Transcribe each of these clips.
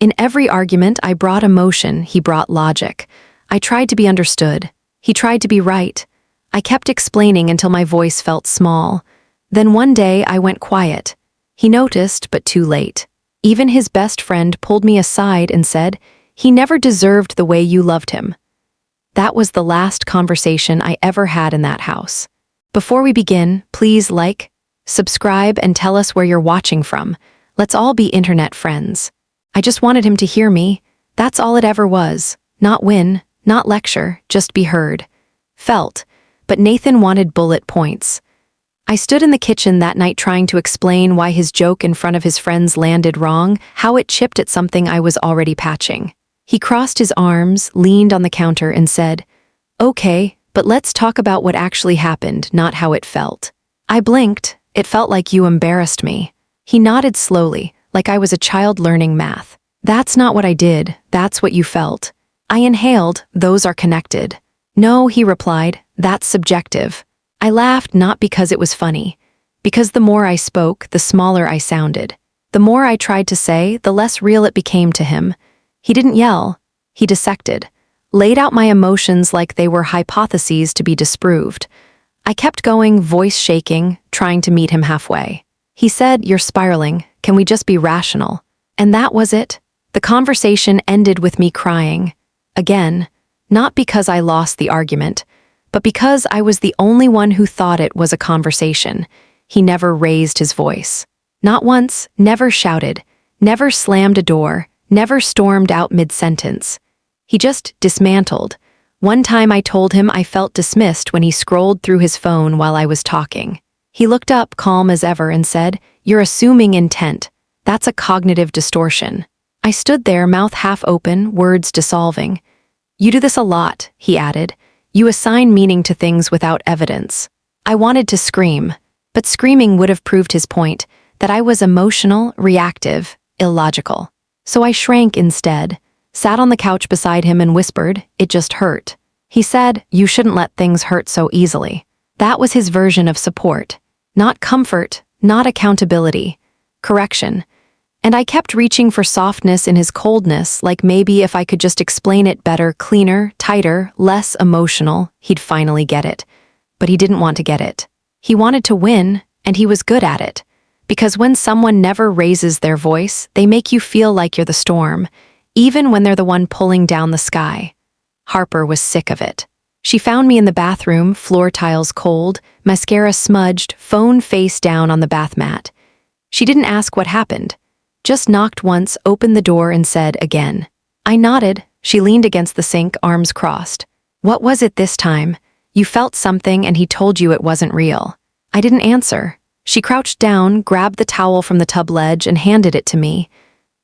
In every argument, I brought emotion, he brought logic. I tried to be understood. He tried to be right. I kept explaining until my voice felt small. Then one day I went quiet. He noticed, but too late. Even his best friend pulled me aside and said, "He never deserved the way you loved him." That was the last conversation I ever had in that house. Before we begin, please like, subscribe, and tell us where you're watching from. Let's all be internet friends. I just wanted him to hear me. That's all it ever was. Not win, not lecture, just be heard. Felt. But Nathan wanted bullet points. I stood in the kitchen that night trying to explain why his joke in front of his friends landed wrong, how it chipped at something I was already patching. He crossed his arms, leaned on the counter, and said, "Okay, but let's talk about what actually happened, not how it felt." I blinked. It felt like you embarrassed me. He nodded slowly, like I was a child learning math. "That's not what I did, that's what you felt." I inhaled, "Those are connected." "No," he replied, "that's subjective." I laughed not because it was funny, because the more I spoke, the smaller I sounded. The more I tried to say, the less real it became to him. He didn't yell. He dissected, laid out my emotions like they were hypotheses to be disproved. I kept going, voice shaking, trying to meet him halfway. He said, "You're spiraling. Can we just be rational?" And that was it. The conversation ended with me crying. Again, not because I lost the argument, but because I was the only one who thought it was a conversation. He never raised his voice. Not once, never shouted, never slammed a door, never stormed out mid-sentence. He just dismantled. One time I told him I felt dismissed when he scrolled through his phone while I was talking. He looked up, calm as ever, and said, "You're assuming intent. That's a cognitive distortion." I stood there, mouth half open, words dissolving. "You do this a lot," he added. "You assign meaning to things without evidence." I wanted to scream, but screaming would have proved his point, that I was emotional, reactive, illogical. So I shrank instead, sat on the couch beside him and whispered, "It just hurt." He said, "You shouldn't let things hurt so easily." That was his version of support. Not comfort, not accountability. Correction. And I kept reaching for softness in his coldness, like maybe if I could just explain it better, cleaner, tighter, less emotional, he'd finally get it. But he didn't want to get it. He wanted to win, and he was good at it. Because when someone never raises their voice, they make you feel like you're the storm, even when they're the one pulling down the sky. Harper was sick of it. She found me in the bathroom, floor tiles cold, mascara smudged, phone face down on the bath mat. She didn't ask what happened. Just knocked once, opened the door, and said again. I nodded. She leaned against the sink, arms crossed. "What was it this time? You felt something and he told you it wasn't real." I didn't answer. She crouched down, grabbed the towel from the tub ledge, and handed it to me.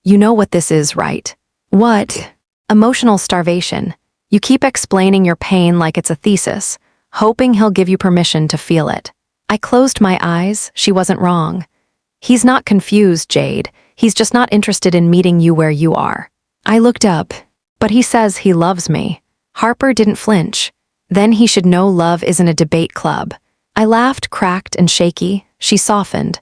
"You know what this is, right?" "What?" "Emotional starvation. You keep explaining your pain like it's a thesis, hoping he'll give you permission to feel it." I closed my eyes. She wasn't wrong. "He's not confused, Jade. He's just not interested in meeting you where you are." I looked up. "But he says he loves me." Harper didn't flinch. "Then he should know love isn't a debate club." I laughed, cracked and shaky. She softened.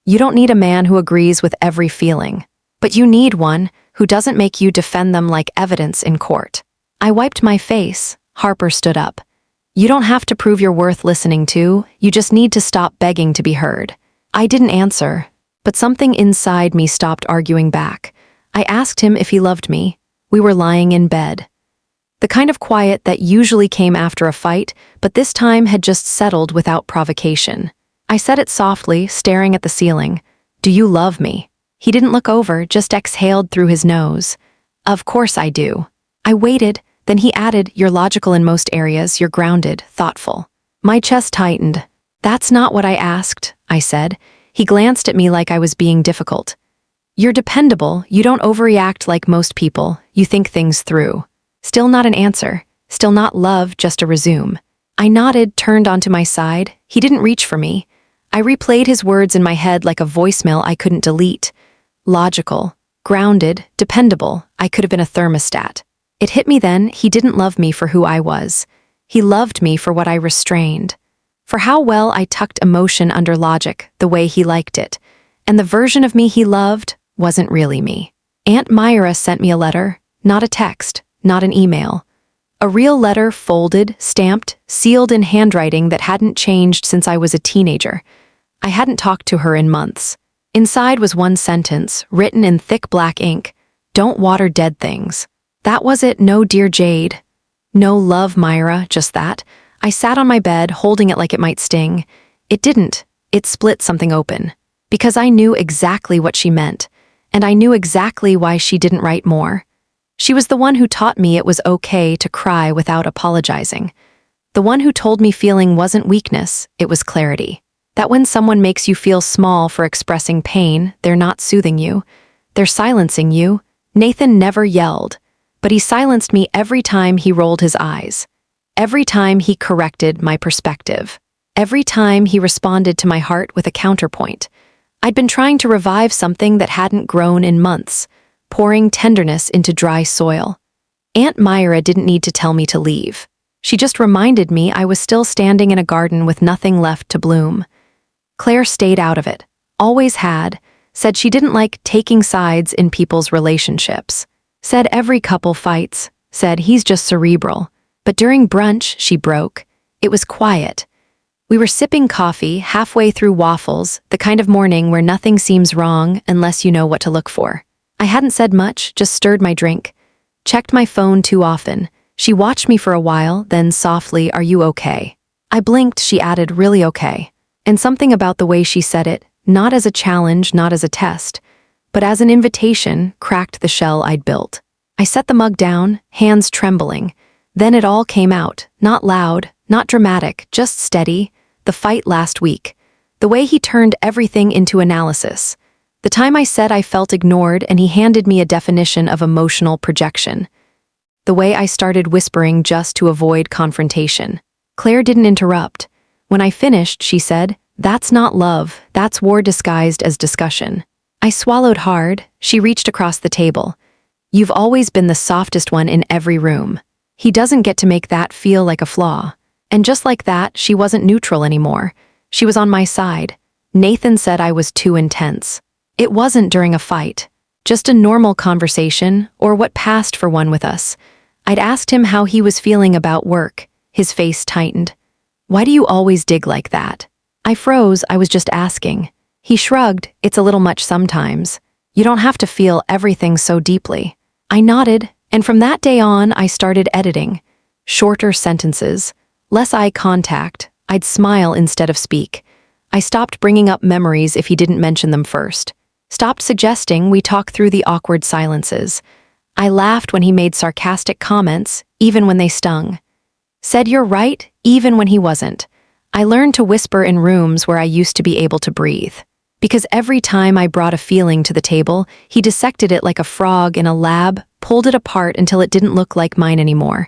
"You don't need a man who agrees with every feeling. But you need one who doesn't make you defend them like evidence in court." I wiped my face. Harper stood up. "You don't have to prove you're worth listening to. You just need to stop begging to be heard." I didn't answer, but something inside me stopped arguing back. I asked him if he loved me. We were lying in bed. The kind of quiet that usually came after a fight, but this time had just settled without provocation. I said it softly, staring at the ceiling. "Do you love me?" He didn't look over, just exhaled through his nose. "Of course I do." I waited, then he added, "You're logical in most areas, you're grounded, thoughtful." My chest tightened. "That's not what I asked," I said. He glanced at me like I was being difficult. "You're dependable, you don't overreact like most people, you think things through." Still not an answer, still not love, just a resume. I nodded, turned onto my side. He didn't reach for me. I replayed his words in my head like a voicemail I couldn't delete. Logical, grounded, dependable, I could have been a thermostat. It hit me then, he didn't love me for who I was. He loved me for what I restrained. For how well I tucked emotion under logic, the way he liked it. And the version of me he loved wasn't really me. Aunt Myra sent me a letter, not a text, not an email. A real letter, folded, stamped, sealed in handwriting that hadn't changed since I was a teenager. I hadn't talked to her in months. Inside was one sentence, written in thick black ink. Don't water dead things. That was it, no dear Jade. No love, Myra, just that. I sat on my bed, holding it like it might sting. It didn't. It split something open. Because I knew exactly what she meant. And I knew exactly why she didn't write more. She was the one who taught me it was okay to cry without apologizing. The one who told me feeling wasn't weakness, it was clarity. That when someone makes you feel small for expressing pain, they're not soothing you. They're silencing you. Nathan never yelled, but he silenced me every time he rolled his eyes. Every time he corrected my perspective. Every time he responded to my heart with a counterpoint. I'd been trying to revive something that hadn't grown in months, pouring tenderness into dry soil. Aunt Myra didn't need to tell me to leave. She just reminded me I was still standing in a garden with nothing left to bloom. Claire stayed out of it, always had, said she didn't like taking sides in people's relationships. Said every couple fights, said he's just cerebral. But during brunch, she broke. It was quiet. We were sipping coffee halfway through waffles, the kind of morning where nothing seems wrong unless you know what to look for. I hadn't said much, just stirred my drink. Checked my phone too often. She watched me for a while, then softly, "Are you okay?" I blinked, she added, "Really okay?" And something about the way she said it, not as a challenge, not as a test, but as an invitation, cracked the shell I'd built. I set the mug down, hands trembling. Then it all came out, not loud, not dramatic, just steady. The fight last week. The way he turned everything into analysis. The time I said I felt ignored and he handed me a definition of emotional projection. The way I started whispering just to avoid confrontation. Claire didn't interrupt. When I finished, she said, "That's not love, that's war disguised as discussion." I swallowed hard. She reached across the table. "You've always been the softest one in every room. He doesn't get to make that feel like a flaw." And just like that, she wasn't neutral anymore. She was on my side. Nathan said I was too intense. It wasn't during a fight. Just a normal conversation, or what passed for one with us. I'd asked him how he was feeling about work. His face tightened. "Why do you always dig like that?" I froze, I was just asking. He shrugged, "It's a little much sometimes. You don't have to feel everything so deeply." I nodded, and from that day on, I started editing. Shorter sentences. Less eye contact. I'd smile instead of speak. I stopped bringing up memories if he didn't mention them first. Stopped suggesting we talk through the awkward silences. I laughed when he made sarcastic comments, even when they stung. Said "you're right," even when he wasn't. I learned to whisper in rooms where I used to be able to breathe. Because every time I brought a feeling to the table, he dissected it like a frog in a lab, pulled it apart until it didn't look like mine anymore.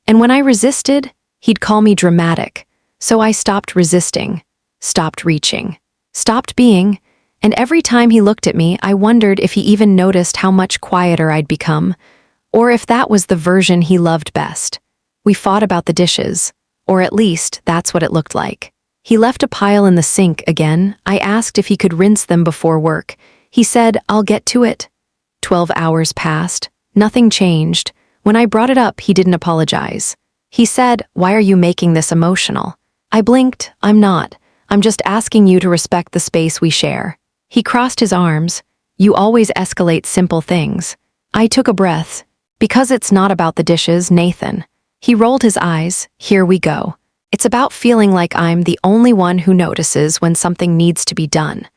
And when I resisted, he'd call me dramatic, so I stopped resisting, stopped reaching, stopped being, and every time he looked at me, I wondered if he even noticed how much quieter I'd become, or if that was the version he loved best. We fought about the dishes, or at least that's what it looked like. He left a pile in the sink again. I asked if he could rinse them before work. He said, "I'll get to it." 12 hours passed. Nothing changed. When I brought it up, he didn't apologize. He said, "Why are you making this emotional?" I blinked. "I'm not. I'm just asking you to respect the space we share." He crossed his arms. "You always escalate simple things." I took a breath. "Because it's not about the dishes, Nathan." He rolled his eyes. "Here we go. It's about feeling like I'm the only one who notices when something needs to be done.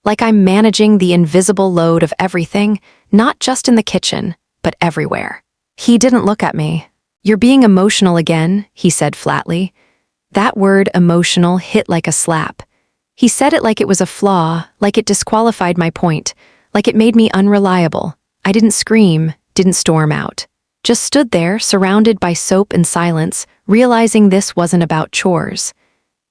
Like I'm managing the invisible load of everything, not just in the kitchen, but everywhere." He didn't look at me. "You're being emotional again," he said flatly. That word emotional hit like a slap. He said it like it was a flaw, like it disqualified my point, like it made me unreliable. I didn't scream, didn't storm out. Just stood there, surrounded by soap and silence, realizing this wasn't about chores.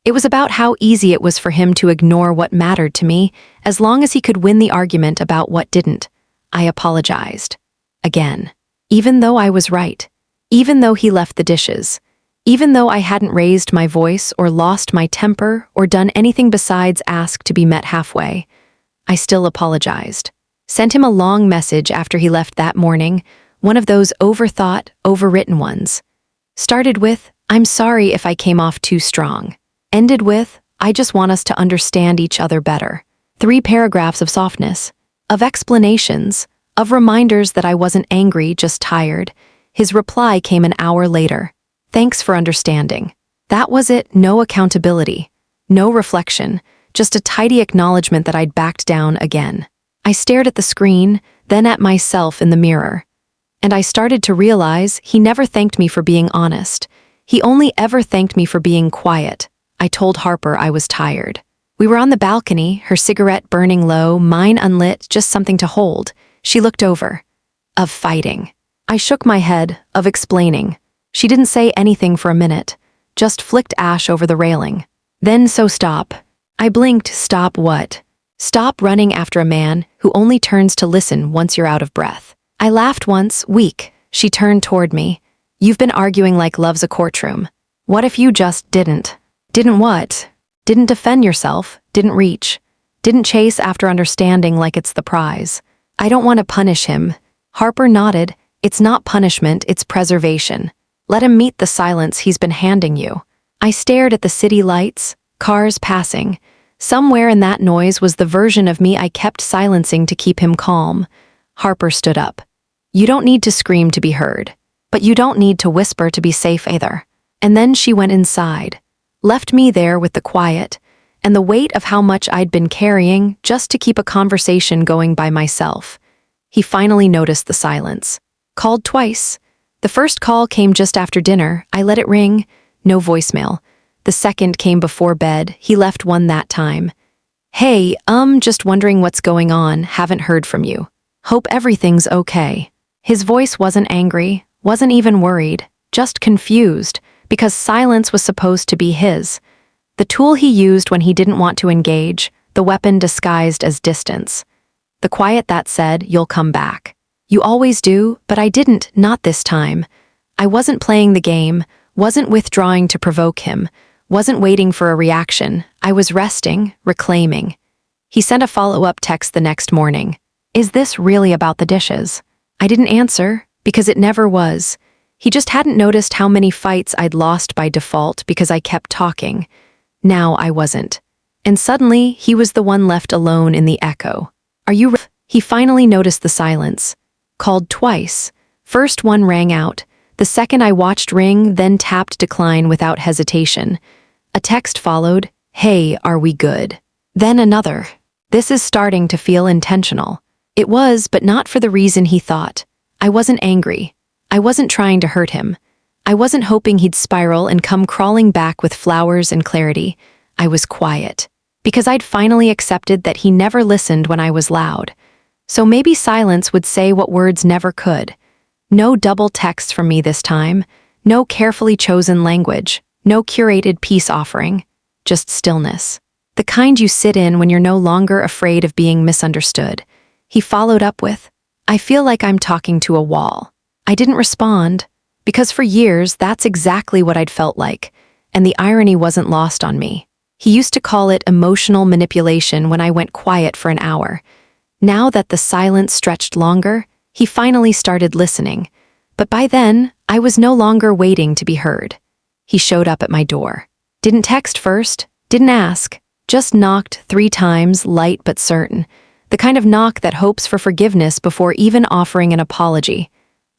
It was about how easy it was for him to ignore what mattered to me, as long as he could win the argument about what didn't. I apologized. Again. Even though I was right. Even though he left the dishes. Even though I hadn't raised my voice or lost my temper or done anything besides ask to be met halfway. I still apologized. Sent him a long message after he left that morning, one of those overthought, overwritten ones. Started with, "I'm sorry if I came off too strong." Ended with, "I just want us to understand each other better." 3 paragraphs of softness, of explanations, of reminders that I wasn't angry, just tired. His reply came an hour later. "Thanks for understanding." That was it, no accountability, no reflection, just a tidy acknowledgement that I'd backed down again. I stared at the screen, then at myself in the mirror. And I started to realize he never thanked me for being honest. He only ever thanked me for being quiet. I told Harper I was tired. We were on the balcony, her cigarette burning low, mine unlit, just something to hold. She looked over. Of fighting. I shook my head, of explaining. She didn't say anything for a minute, just flicked ash over the railing. Then so stop. I blinked, stop what? Stop running after a man who only turns to listen once you're out of breath. I laughed once, weak. She turned toward me. "You've been arguing like love's a courtroom. What if you just didn't?" Didn't what? Didn't defend yourself, didn't reach, didn't chase after understanding like it's the prize. "I don't want to punish him." Harper nodded. "It's not punishment, it's preservation. Let him meet the silence he's been handing you." I stared at the city lights, cars passing. Somewhere in that noise was the version of me I kept silencing to keep him calm. Harper stood up. "You don't need to scream to be heard, but you don't need to whisper to be safe either." And then she went inside, left me there with the quiet and the weight of how much I'd been carrying just to keep a conversation going by myself. He finally noticed the silence. Called twice. The first call came just after dinner. I let it ring. No voicemail. The second came before bed. He left one that time. "Hey, just wondering what's going on. Haven't heard from you. Hope everything's okay." His voice wasn't angry, wasn't even worried, just confused, because silence was supposed to be his. The tool he used when he didn't want to engage, the weapon disguised as distance. The quiet that said, "You'll come back. You always do, but I didn't, not this time." I wasn't playing the game, wasn't withdrawing to provoke him, wasn't waiting for a reaction. I was resting, reclaiming. He sent a follow-up text the next morning. "Is this really about the dishes?" I didn't answer, because it never was. He just hadn't noticed how many fights I'd lost by default because I kept talking. Now I wasn't. And suddenly, he was the one left alone in the echo. "Are you re-" He finally noticed the silence. Called twice. First one rang out. The second I watched ring, then tapped decline without hesitation. A text followed, "Hey, are we good?" Then another. This is starting to feel intentional. It was, but not for the reason he thought. I wasn't angry. I wasn't trying to hurt him. I wasn't hoping he'd spiral and come crawling back with flowers and clarity. I was quiet. Because I'd finally accepted that he never listened when I was loud. So maybe silence would say what words never could. No double text from me this time. No carefully chosen language. No curated peace offering. Just stillness. The kind you sit in when you're no longer afraid of being misunderstood. He followed up with, "I feel like I'm talking to a wall." I didn't respond, because for years that's exactly what I'd felt like, and the irony wasn't lost on me. He used to call it emotional manipulation when I went quiet for an hour. Now that the silence stretched longer, he finally started listening. But by then, I was no longer waiting to be heard. He showed up at my door. Didn't text first, didn't ask, just knocked 3 times, light but certain. The kind of knock that hopes for forgiveness before even offering an apology.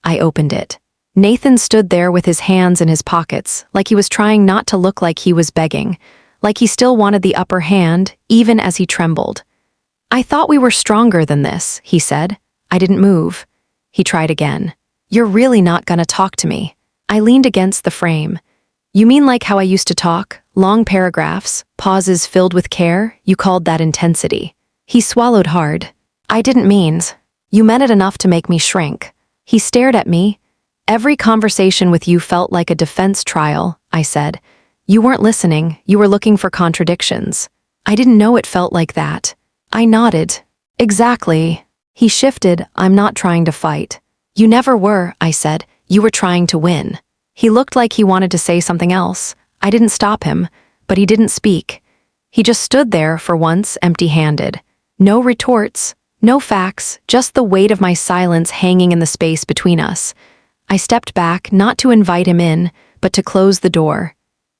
I opened it. Nathan stood there with his hands in his pockets, like he was trying not to look like he was begging, like he still wanted the upper hand, even as he trembled. "I thought we were stronger than this," he said. I didn't move. He tried again. "You're really not gonna talk to me." I leaned against the frame. "You mean like how I used to talk? Long paragraphs, pauses filled with care? You called that intensity." He swallowed hard. "I didn't mean. You meant it enough to make me shrink." He stared at me. "Every conversation with you felt like a defense trial," I said. "You weren't listening, you were looking for contradictions." I didn't know it felt like that. I nodded. "Exactly." He shifted. "I'm not trying to fight." "You never were," I said. "You were trying to win." He looked like he wanted to say something else. I didn't stop him, but he didn't speak. He just stood there for once, empty-handed. No retorts, No facts, just the weight of my silence hanging in the space between us. I stepped back, not to invite him in, but to close the door.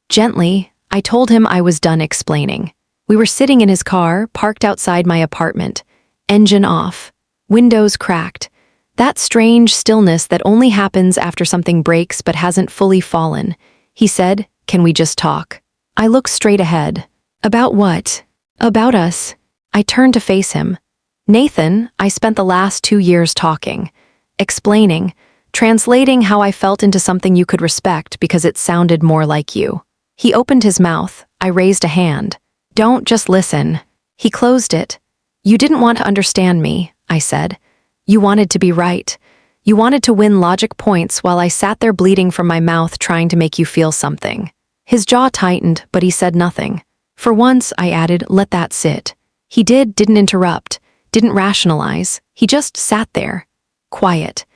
Gently, I told him I was done explaining. We were sitting in his car, parked outside my apartment. Engine off. Windows cracked. That strange stillness that only happens after something breaks but hasn't fully fallen. He said, "Can we just talk?" I looked straight ahead. About what? About us. I turned to face him. Nathan, I spent the last 2 years talking, explaining, translating how I felt into something you could respect because it sounded more like you. He opened his mouth. I raised a hand. Don't just listen. He closed it. You didn't want to understand me, I said. You wanted to be right. You wanted to win logic points while I sat there bleeding from my mouth trying to make you feel something. His jaw tightened, but he said nothing. For once, I added, let that sit. He didn't interrupt, didn't rationalize. He just sat there, quiet.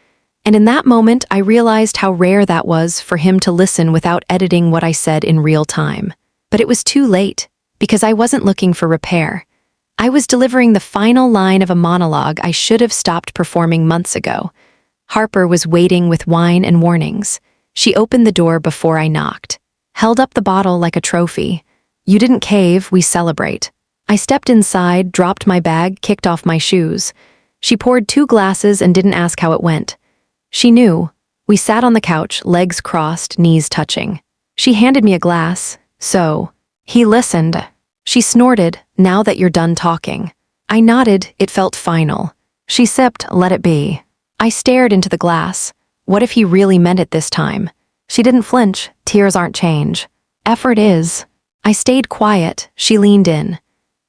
And in that moment, I realized how rare that was for him to listen without editing what I said in real time. But it was too late, because I wasn't looking for repair. I was delivering the final line of a monologue I should have stopped performing months ago. Harper was waiting with wine and warnings. She opened the door before I knocked, held up the bottle like a trophy. You didn't cave, we celebrate. I stepped inside, dropped my bag, kicked off my shoes. She poured 2 glasses and didn't ask how it went. She knew. We sat on the couch, legs crossed, knees touching. She handed me a glass. So, he listened. She snorted, now that you're done talking. I nodded, it felt final. She sipped, let it be. I stared into the glass. What if he really meant it this time? She didn't flinch, tears aren't change. Effort is. I stayed quiet, she leaned in.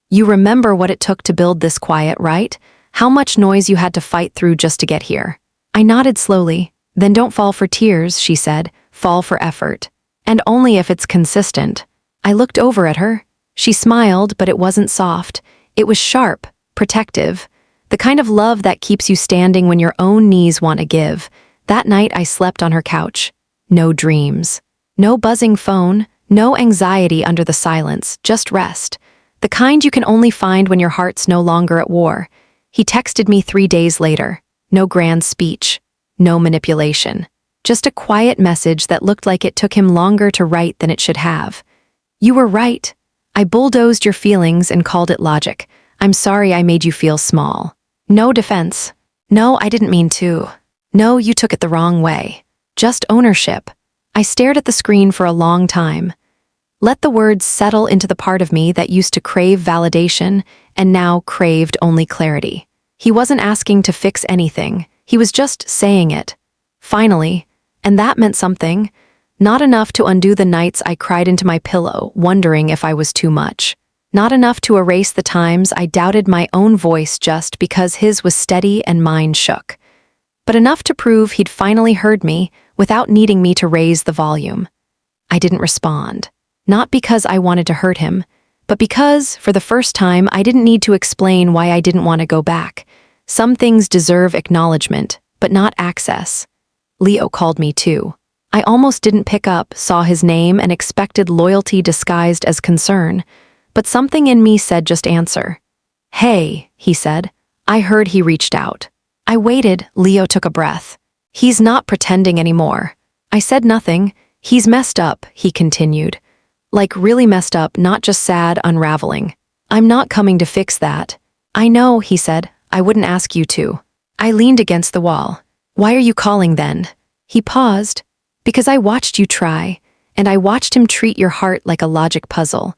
You remember what it took to build this quiet, right? How much noise you had to fight through just to get here. I nodded slowly. Then don't fall for tears, she said. Fall for effort. And only if it's consistent. I looked over at her. She smiled, but it wasn't soft. It was sharp, protective. The kind of love that keeps you standing when your own knees want to give. That night I slept on her couch. No dreams. No buzzing phone. No anxiety under the silence. Just rest. The kind you can only find when your heart's no longer at war. He texted me 3 days later. No grand speech. No manipulation. Just a quiet message that looked like it took him longer to write than it should have. You were right. I bulldozed your feelings and called it logic. I'm sorry I made you feel small. No defense. No, I didn't mean to. No, you took it the wrong way. Just ownership. I stared at the screen for a long time. Let the words settle into the part of me that used to crave validation and now craved only clarity. He wasn't asking to fix anything. He was just saying it. Finally, and that meant something. Not enough to undo the nights I cried into my pillow, wondering if I was too much. Not enough to erase the times I doubted my own voice just because his was steady and mine shook. But enough to prove he'd finally heard me without needing me to raise the volume. I didn't respond. Not because I wanted to hurt him, but because, for the first time, I didn't need to explain why I didn't want to go back. Some things deserve acknowledgement, but not access. Leo called me too. I almost didn't pick up, saw his name, and expected loyalty disguised as concern, but something in me said just answer. Hey, he said. I heard he reached out. I waited. Leo took a breath. He's not pretending anymore. I said nothing. He's messed up, he continued. Like really messed up, not just sad, unraveling. I'm not coming to fix that. I know, he said. I wouldn't ask you to. I leaned against the wall. Why are you calling then? He paused. Because I watched you try, and I watched him treat your heart like a logic puzzle.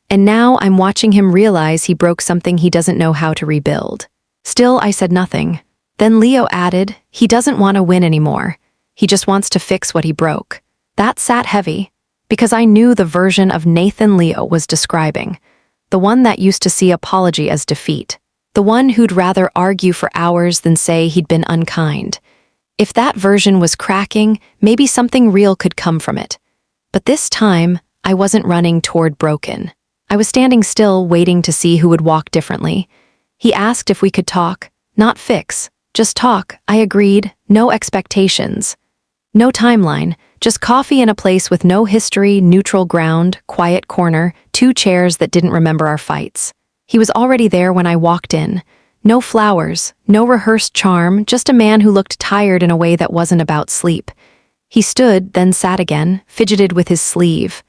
And now I'm watching him realize he broke something he doesn't know how to rebuild. Still, I said nothing. Then Leo added, he doesn't want to win anymore. He just wants to fix what he broke. That sat heavy, because I knew the version of Nathan Leo was describing. The one that used to see apology as defeat. The one who'd rather argue for hours than say he'd been unkind. If that version was cracking, maybe something real could come from it. But this time, I wasn't running toward broken. I was standing still, waiting to see who would walk differently. He asked if we could talk, not fix, just talk. I agreed, no expectations. No timeline, just coffee in a place with no history, neutral ground, quiet corner, 2 chairs that didn't remember our fights. He was already there when I walked in. No flowers, no rehearsed charm, just a man who looked tired in a way that wasn't about sleep. He stood, then sat again, fidgeted with his sleeve.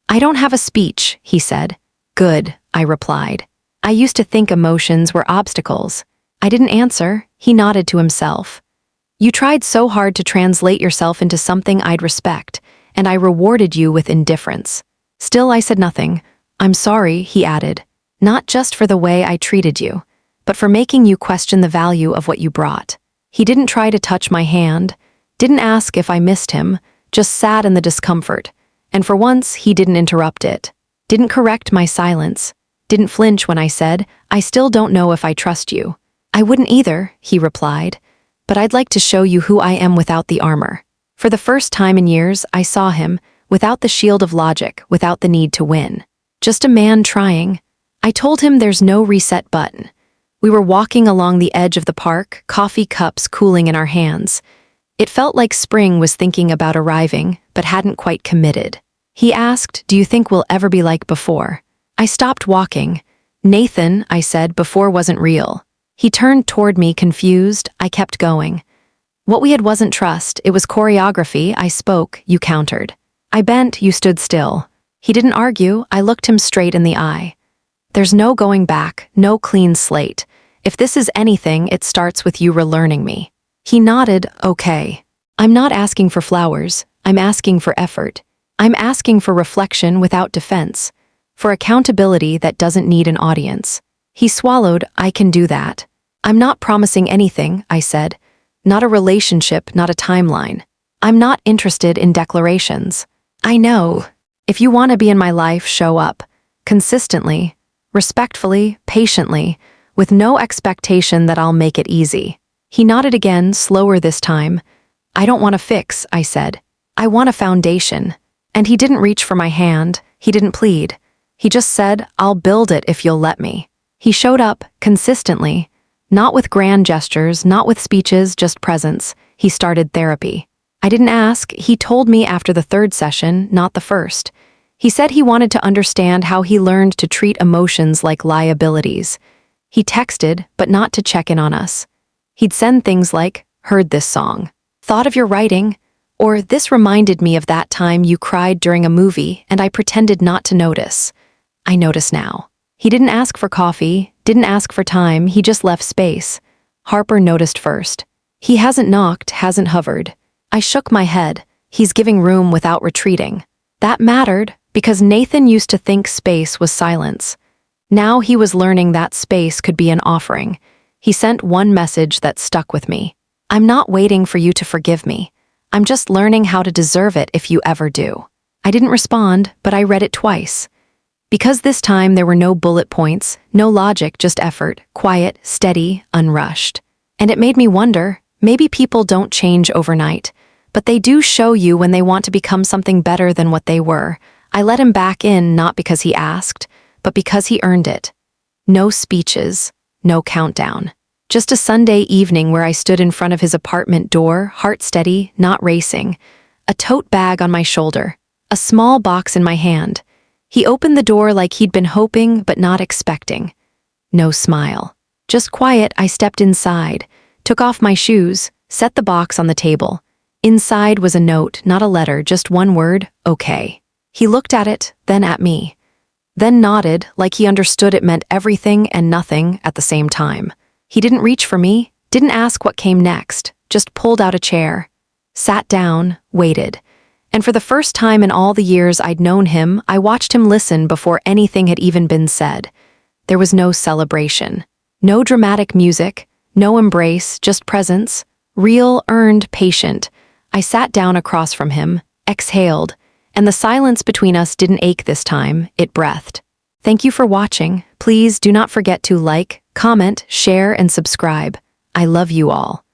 "I don't have a speech," he said. "Good," I replied. I used to think emotions were obstacles. I didn't answer. He nodded to himself. "You tried so hard to translate yourself into something I'd respect, and I rewarded you with indifference." Still, I said nothing. "I'm sorry," he added, "not just for the way I treated you, but for making you question the value of what you brought." He didn't try to touch my hand, didn't ask if I missed him, just sat in the discomfort. And for once, he didn't interrupt it, didn't correct my silence, didn't flinch when I said, "I still don't know if I trust you." "I wouldn't either," he replied, "but I'd like to show you who I am without the armor." For the first time in years, I saw him, without the shield of logic, without the need to win. Just a man trying. I told him there's no reset button. We were walking along the edge of the park, coffee cups cooling in our hands. It felt like spring was thinking about arriving, but hadn't quite committed. He asked, "Do you think we'll ever be like before?" I stopped walking. "Nathan," I said, "before wasn't real." He turned toward me, confused. I kept going. "What we had wasn't trust, it was choreography." I spoke, you countered. I bent, you stood still. He didn't argue. I looked him straight in the eye. "There's no going back, no clean slate. If this is anything, it starts with you relearning me." He nodded, "Okay. I'm not asking for flowers. I'm asking for effort. I'm asking for reflection without defense, for accountability that doesn't need an audience." He swallowed. "I can do that." "I'm not promising anything," I said. "Not a relationship, not a timeline. I'm not interested in declarations. I know. If you want to be in my life, show up. Consistently, respectfully, patiently, with no expectation that I'll make it easy." He nodded again, slower this time. "I don't want to fix," I said. "I want a foundation." And he didn't reach for my hand. He didn't plead. He just said, "I'll build it if you'll let me." He showed up, consistently. Not with grand gestures, not with speeches, just presence. He started therapy. I didn't ask. He told me after the third session, not the first. He said he wanted to understand how he learned to treat emotions like liabilities. He texted, but not to check in on us. He'd send things like, "Heard this song. Thought of your writing," or "This reminded me of that time you cried during a movie and I pretended not to notice. I notice now." He didn't ask for coffee, didn't ask for time, he just left space. Harper noticed first. He hasn't knocked, hasn't hovered. I shook my head. He's giving room without retreating. That mattered, because Nathan used to think space was silence. Now he was learning that space could be an offering. He sent one message that stuck with me. "I'm not waiting for you to forgive me. I'm just learning how to deserve it if you ever do." I didn't respond, but I read it twice. Because this time there were no bullet points, no logic, just effort, quiet, steady, unrushed. And it made me wonder, maybe people don't change overnight, but they do show you when they want to become something better than what they were. I let him back in not because he asked, but because he earned it. No speeches, no countdown. Just a Sunday evening where I stood in front of his apartment door, heart steady, not racing, a tote bag on my shoulder, a small box in my hand. He opened the door like he'd been hoping but not expecting. No smile. Just quiet. I stepped inside, took off my shoes, set the box on the table. Inside was a note, not a letter, just one word, "Okay." He looked at it, then at me. Then nodded, like he understood it meant everything and nothing at the same time. He didn't reach for me, didn't ask what came next, just pulled out a chair, sat down, waited. And for the first time in all the years I'd known him, I watched him listen before anything had even been said. There was no celebration, no dramatic music, no embrace, just presence, real, earned, patient. I sat down across from him, exhaled, and the silence between us didn't ache this time, it breathed. Thank you for watching. Please do not forget to like, comment, share, and subscribe. I love you all.